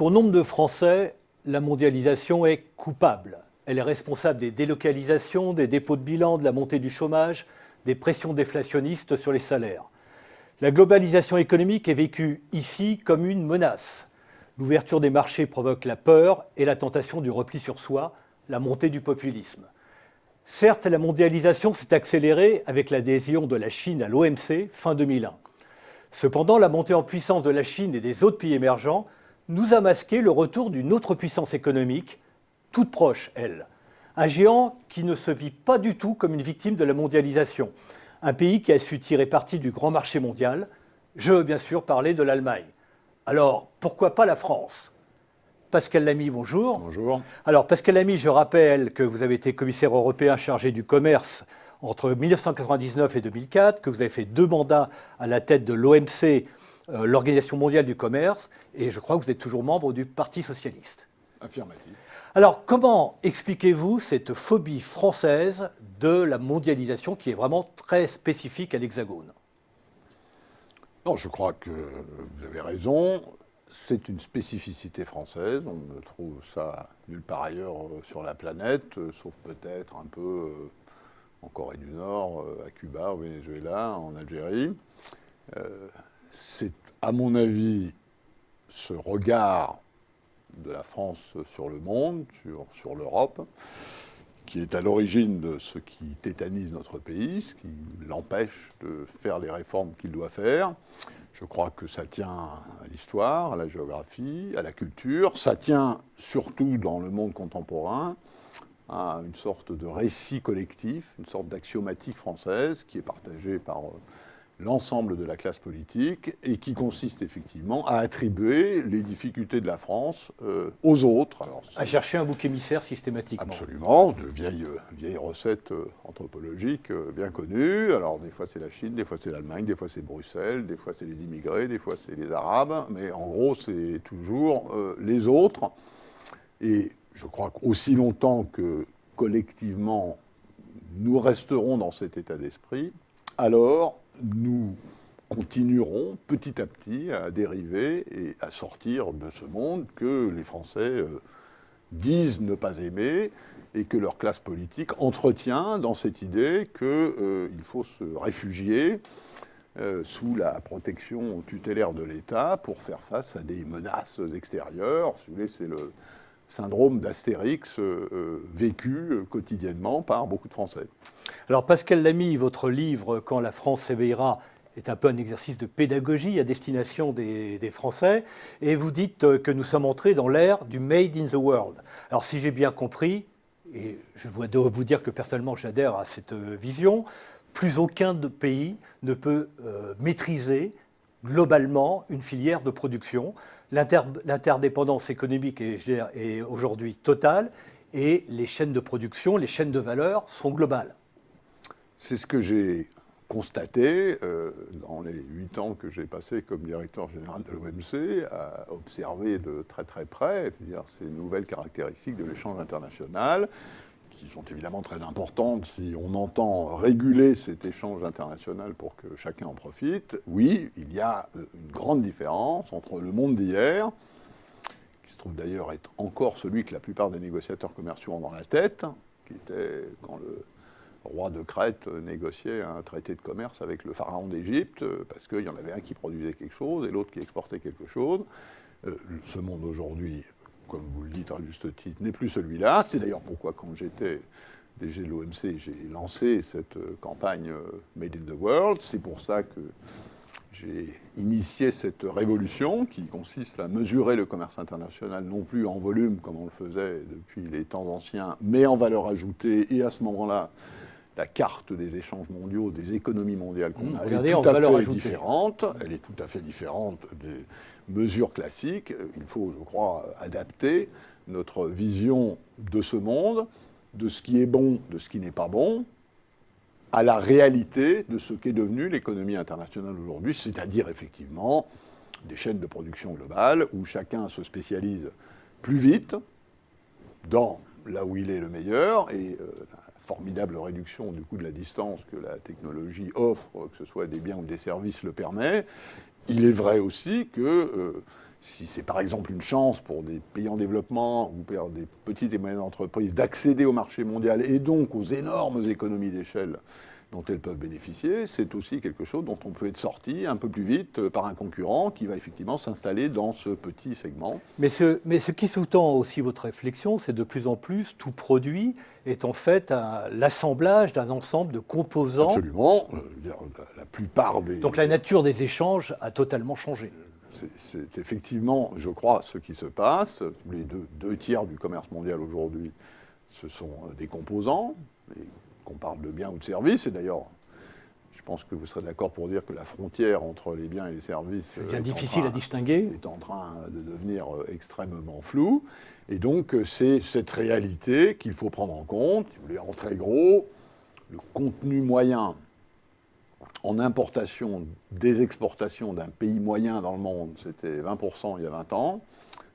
Pour nombre de Français, la mondialisation est coupable. Elle est responsable des délocalisations, des dépôts de bilan, de la montée du chômage, des pressions déflationnistes sur les salaires. La globalisation économique est vécue ici comme une menace. L'ouverture des marchés provoque la peur et la tentation du repli sur soi, la montée du populisme. Certes, la mondialisation s'est accélérée avec l'adhésion de la Chine à l'OMC fin 2001. Cependant, la montée en puissance de la Chine et des autres pays émergents nous a masqué le retour d'une autre puissance économique, toute proche, elle. Un géant qui ne se vit pas du tout comme une victime de la mondialisation. Un pays qui a su tirer parti du grand marché mondial. Je veux bien sûr parler de l'Allemagne. Alors, pourquoi pas la France ? Pascal Lamy, bonjour. Bonjour. Alors, Pascal Lamy, je rappelle que vous avez été commissaire européen chargé du commerce entre 1999 et 2004, que vous avez fait 2 mandats à la tête de l'OMC, l'Organisation mondiale du commerce, et je crois que vous êtes toujours membre du Parti socialiste. Affirmatif. Alors, comment expliquez-vous cette phobie française de la mondialisation qui est vraiment très spécifique à l'Hexagone ? Non, je crois que vous avez raison. C'est une spécificité française. On ne trouve ça nulle part ailleurs sur la planète, sauf peut-être un peu en Corée du Nord, à Cuba, au Venezuela, en Algérie. C'est, à mon avis, ce regard de la France sur le monde, sur l'Europe, qui est à l'origine de ce qui tétanise notre pays, ce qui l'empêche de faire les réformes qu'il doit faire. Je crois que ça tient à l'histoire, à la géographie, à la culture. Ça tient surtout dans le monde contemporain à une sorte de récit collectif, une sorte d'axiomatique française qui est partagée par l'ensemble de la classe politique et qui consiste effectivement à attribuer les difficultés de la France aux autres. Alors, à chercher un bouc émissaire systématiquement. Absolument, de vieilles recettes anthropologiques bien connues. Alors des fois c'est la Chine, des fois c'est l'Allemagne, des fois c'est Bruxelles, des fois c'est les immigrés, des fois c'est les Arabes, mais en gros c'est toujours les autres. Et je crois qu'aussi longtemps que collectivement nous resterons dans cet état d'esprit, alors nous continuerons petit à petit à dériver et à sortir de ce monde que les Français disent ne pas aimer et que leur classe politique entretient dans cette idée qu'il faut se réfugier sous la protection tutélaire de l'État pour faire face à des menaces extérieures. Si vous voulez, c'est le syndrome d'Astérix vécu quotidiennement par beaucoup de Français. Alors Pascal Lamy, votre livre « Quand la France s'éveillera » est un peu un exercice de pédagogie à destination des Français, et vous dites que nous sommes entrés dans l'ère du « Made in the World ». Alors si j'ai bien compris, et je dois vous dire que personnellement j'adhère à cette vision, plus aucun pays ne peut maîtriser globalement une filière de production. L'interdépendance économique est aujourd'hui totale et les chaînes de production, les chaînes de valeur sont globales. C'est ce que j'ai constaté dans les 8 ans que j'ai passé comme directeur général de l'OMC, à observer de très très près ces nouvelles caractéristiques de l'échange international, qui sont évidemment très importantes si on entend réguler cet échange international pour que chacun en profite. Oui, il y a une grande différence entre le monde d'hier, qui se trouve d'ailleurs être encore celui que la plupart des négociateurs commerciaux ont dans la tête, qui était quand le roi de Crète négociait un traité de commerce avec le pharaon d'Égypte, parce qu'il y en avait un qui produisait quelque chose et l'autre qui exportait quelque chose. Ce monde aujourd'hui, comme vous le dites à juste titre, n'est plus celui-là. C'est d'ailleurs pourquoi, quand j'étais DG de l'OMC, j'ai lancé cette campagne Made in the World. C'est pour ça que j'ai initié cette révolution qui consiste à mesurer le commerce international non plus en volume, comme on le faisait depuis les temps anciens, mais en valeur ajoutée. Et à ce moment-là, la carte des échanges mondiaux, des économies mondiales qu'on a, elle est tout à fait différente. Elle est tout à fait différente des mesures classiques. Il faut, je crois, adapter notre vision de ce monde, de ce qui est bon, de ce qui n'est pas bon, à la réalité de ce qu'est devenue l'économie internationale aujourd'hui, c'est-à-dire effectivement des chaînes de production globales où chacun se spécialise plus vite dans là où il est le meilleur et formidable réduction du coût de la distance que la technologie offre, que ce soit des biens ou des services, le permet. Il est vrai aussi qu'il si c'est par exemple une chance pour des pays en développement ou pour des petites et moyennes entreprises d'accéder au marché mondial et donc aux énormes économies d'échelle dont elles peuvent bénéficier, c'est aussi quelque chose dont on peut être sorti un peu plus vite par un concurrent qui va effectivement s'installer dans ce petit segment. Mais ce qui sous-tend aussi votre réflexion, c'est de plus en plus, tout produit est en fait l'assemblage d'un ensemble de composants. Absolument. La plupart des... Donc la nature des échanges a totalement changé. C'est effectivement, je crois, ce qui se passe. Les deux tiers du commerce mondial aujourd'hui, ce sont des composants. Et qu'on parle de biens ou de services, et d'ailleurs, je pense que vous serez d'accord pour dire que la frontière entre les biens et les services est difficile à distinguer. Est en train de devenir extrêmement floue. Et donc, c'est cette réalité qu'il faut prendre en compte. Si vous voulez, en très gros, le contenu moyen en importation des exportations d'un pays moyen dans le monde, c'était 20% il y a 20 ans,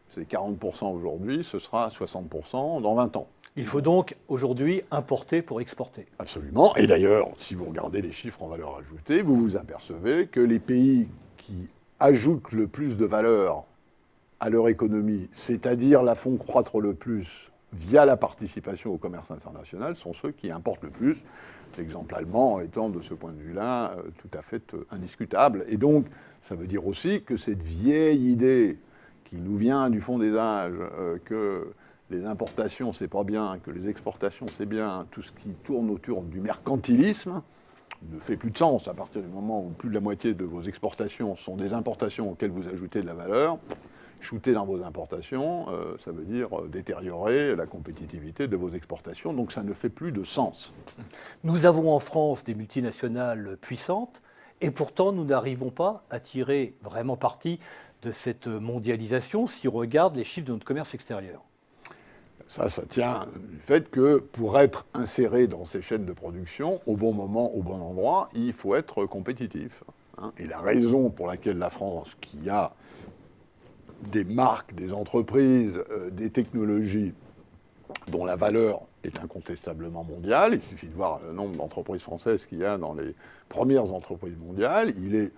c'est 40% aujourd'hui, ce sera 60% dans 20 ans. Il faut donc aujourd'hui importer pour exporter. Absolument. Et d'ailleurs, si vous regardez les chiffres en valeur ajoutée, vous vous apercevez que les pays qui ajoutent le plus de valeur à leur économie, c'est-à-dire la font croître le plus via la participation au commerce international, sont ceux qui importent le plus. L'exemple allemand étant de ce point de vue-là tout à fait indiscutable. Et donc, ça veut dire aussi que cette vieille idée qui nous vient du fond des âges, que les importations, c'est pas bien, que les exportations, c'est bien, tout ce qui tourne autour du mercantilisme ne fait plus de sens à partir du moment où plus de la moitié de vos exportations sont des importations auxquelles vous ajoutez de la valeur. Shooter dans vos importations, ça veut dire détériorer la compétitivité de vos exportations, donc ça ne fait plus de sens. Nous avons en France des multinationales puissantes, et pourtant nous n'arrivons pas à tirer vraiment parti de cette mondialisation si on regarde les chiffres de notre commerce extérieur. Ça tient du fait que pour être inséré dans ces chaînes de production, au bon moment, au bon endroit, il faut être compétitif. Et la raison pour laquelle la France, qui a des marques, des entreprises, des technologies dont la valeur est incontestablement mondiale, il suffit de voir le nombre d'entreprises françaises qu'il y a dans les premières entreprises mondiales, il est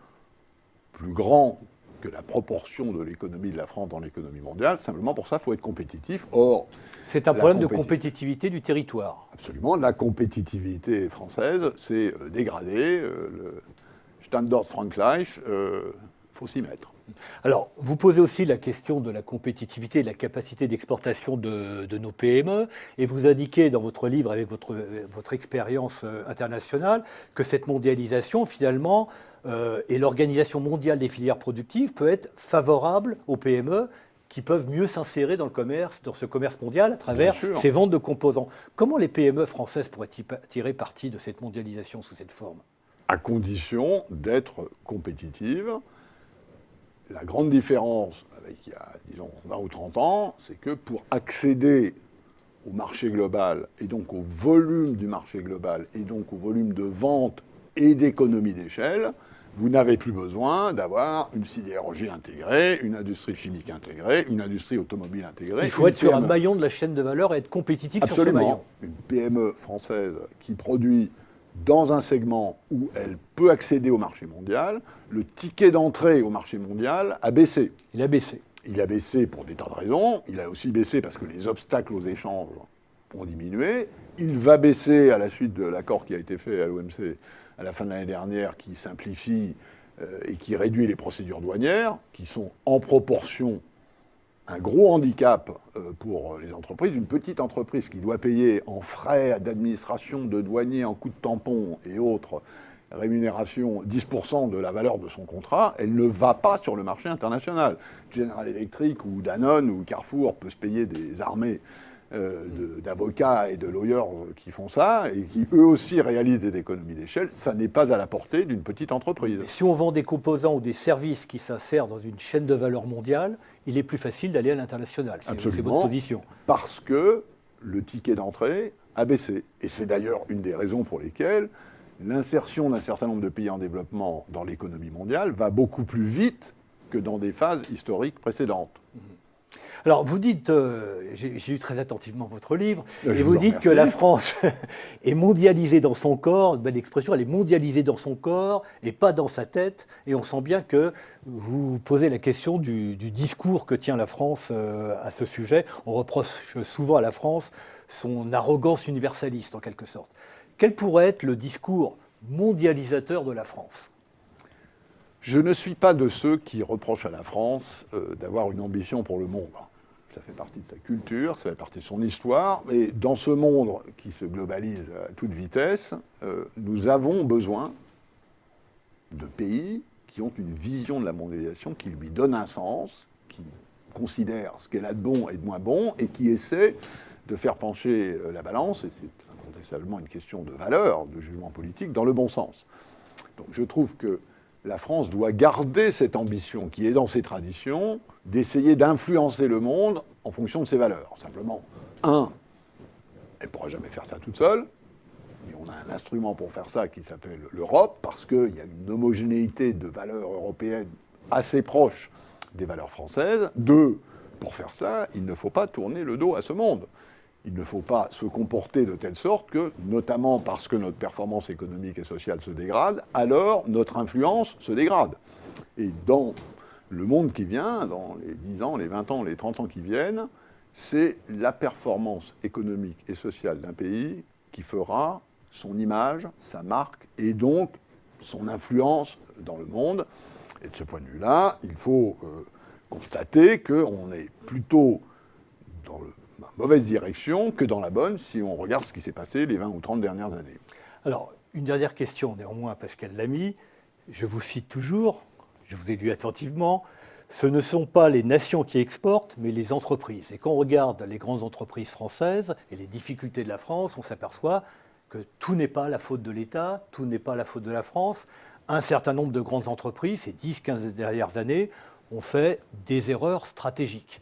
plus grand que la proportion de l'économie de la France dans l'économie mondiale. Simplement, pour ça, il faut être compétitif. Or, c'est un problème de compétitivité du territoire. Absolument. La compétitivité française s'est dégradée. Le Standard Frankreich, faut s'y mettre. Alors, vous posez aussi la question de la compétitivité et de la capacité d'exportation de nos PME, et vous indiquez dans votre livre, avec votre expérience internationale, que cette mondialisation, finalement, et l'Organisation mondiale des filières productives peut être favorable aux PME qui peuvent mieux s'insérer dans le commerce, dans ce commerce mondial à travers ces ventes de composants. Comment les PME françaises pourraient-ils tirer parti de cette mondialisation sous cette forme? À condition d'être compétitives. La grande différence avec il y a, disons, 20 ou 30 ans, c'est que pour accéder au marché global, et donc au volume du marché global, et donc au volume de vente et d'économie d'échelle, vous n'avez plus besoin d'avoir une sidérurgie intégrée, une industrie chimique intégrée, une industrie automobile intégrée. Il faut être sur un maillon de la chaîne de valeur et être compétitif sur ce maillon. Une PME française qui produit dans un segment où elle peut accéder au marché mondial, le ticket d'entrée au marché mondial a baissé. Il a baissé. Il a baissé pour des tas de raisons. Il a aussi baissé parce que les obstacles aux échanges ont diminué. Il va baisser à la suite de l'accord qui a été fait à l'OMC à la fin de l'année dernière, qui simplifie et qui réduit les procédures douanières, qui sont en proportion un gros handicap pour les entreprises. Une petite entreprise qui doit payer en frais d'administration, de douanier, en coûts de tampon et autres rémunérations 10% de la valeur de son contrat, elle ne va pas sur le marché international. General Electric ou Danone ou Carrefour peut se payer des armées d'avocats et de lawyers qui font ça et qui eux aussi réalisent des économies d'échelle. Ça n'est pas à la portée d'une petite entreprise. Mais si on vend des composants ou des services qui s'insèrent dans une chaîne de valeur mondiale, il est plus facile d'aller à l'international. C'est votre position. Parce que le ticket d'entrée a baissé. Et c'est d'ailleurs une des raisons pour lesquelles l'insertion d'un certain nombre de pays en développement dans l'économie mondiale va beaucoup plus vite que dans des phases historiques précédentes. Alors, vous dites, j'ai lu très attentivement votre livre, Je et vous vous en dites que remercie. la France est mondialisée dans son corps, une belle expression, elle est mondialisée dans son corps et pas dans sa tête, et on sent bien que vous posez la question du discours que tient la France à ce sujet. On reproche souvent à la France son arrogance universaliste, en quelque sorte. Quel pourrait être le discours mondialisateur de la France ? Je ne suis pas de ceux qui reprochent à la France d'avoir une ambition pour le monde. Ça fait partie de sa culture, ça fait partie de son histoire. Et dans ce monde qui se globalise à toute vitesse, nous avons besoin de pays qui ont une vision de la mondialisation, qui lui donne un sens, qui considèrent ce qu'elle a de bon et de moins bon, et qui essaient de faire pencher la balance, et c'est incontestablement une question de valeur, de jugement politique, dans le bon sens. Donc je trouve que la France doit garder cette ambition qui est dans ses traditions, d'essayer d'influencer le monde en fonction de ses valeurs. Simplement, elle ne pourra jamais faire ça toute seule, mais on a un instrument pour faire ça qui s'appelle l'Europe, parce qu'il y a une homogénéité de valeurs européennes assez proche des valeurs françaises. Deux, pour faire ça, il ne faut pas tourner le dos à ce monde. Il ne faut pas se comporter de telle sorte que, notamment parce que notre performance économique et sociale se dégrade, alors notre influence se dégrade. Et dans le monde qui vient, dans les 10 ans, les 20 ans, les 30 ans qui viennent, c'est la performance économique et sociale d'un pays qui fera son image, sa marque, et donc son influence dans le monde. Et de ce point de vue-là, il faut constater qu'on est plutôt dans la mauvaise direction que dans la bonne, si on regarde ce qui s'est passé les 20 ou 30 dernières années. Alors, une dernière question, néanmoins, Pascal Lamy. Je vous cite toujours, je vous ai lu attentivement. Ce ne sont pas les nations qui exportent, mais les entreprises. Et quand on regarde les grandes entreprises françaises et les difficultés de la France, on s'aperçoit que tout n'est pas la faute de l'État, tout n'est pas la faute de la France. Un certain nombre de grandes entreprises, ces 10-15 dernières années, ont fait des erreurs stratégiques.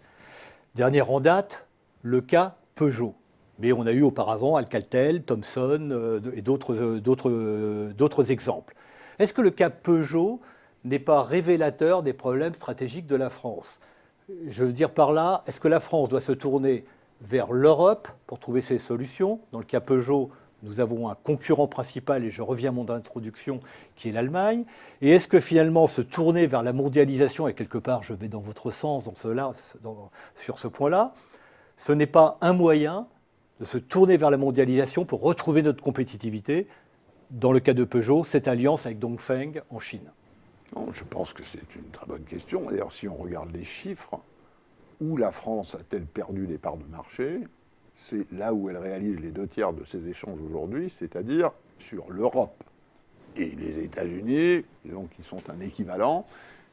Dernière en date, le cas Peugeot. Mais on a eu auparavant Alcatel, Thomson et d'autres exemples. Est-ce que le cas Peugeot n'est pas révélateur des problèmes stratégiques de la France? Je veux dire par là, est-ce que la France doit se tourner vers l'Europe pour trouver ses solutions? Dans le cas Peugeot, nous avons un concurrent principal, et je reviens à mon introduction, qui est l'Allemagne. Et est-ce que finalement se tourner vers la mondialisation, et quelque part je vais dans votre sens sur ce point-là, ce n'est pas un moyen de se tourner vers la mondialisation pour retrouver notre compétitivité? Dans le cas de Peugeot, cette alliance avec Dongfeng en Chine. Non, je pense que c'est une très bonne question. D'ailleurs, si on regarde les chiffres, où la France a-t-elle perdu des parts de marché? C'est là où elle réalise les 2/3 de ses échanges aujourd'hui, c'est-à-dire sur l'Europe et les États-Unis, donc qui sont un équivalent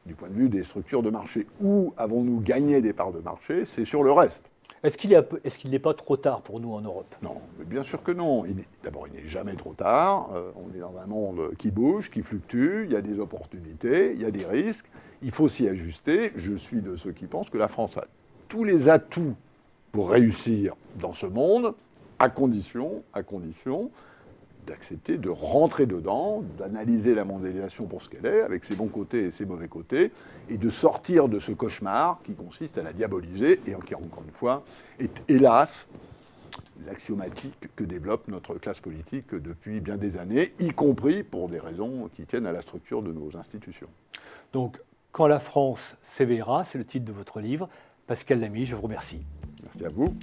du point de vue des structures de marché. Où avons-nous gagné des parts de marché? C'est sur le reste. Est-ce qu'il n'est pas trop tard pour nous en Europe? Non, mais bien sûr que non. D'abord, il n'est jamais trop tard. On est dans un monde qui bouge, qui fluctue. Il y a des opportunités, il y a des risques. Il faut s'y ajuster. Je suis de ceux qui pensent que la France a tous les atouts pour réussir dans ce monde, à condition d'accepter de rentrer dedans, d'analyser la mondialisation pour ce qu'elle est, avec ses bons côtés et ses mauvais côtés, et de sortir de ce cauchemar qui consiste à la diaboliser, et qui, encore une fois, est hélas l'axiomatique que développe notre classe politique depuis bien des années, y compris pour des raisons qui tiennent à la structure de nos institutions. Donc, quand la France s'éveillera, c'est le titre de votre livre. Pascal Lamy, je vous remercie. Merci à vous.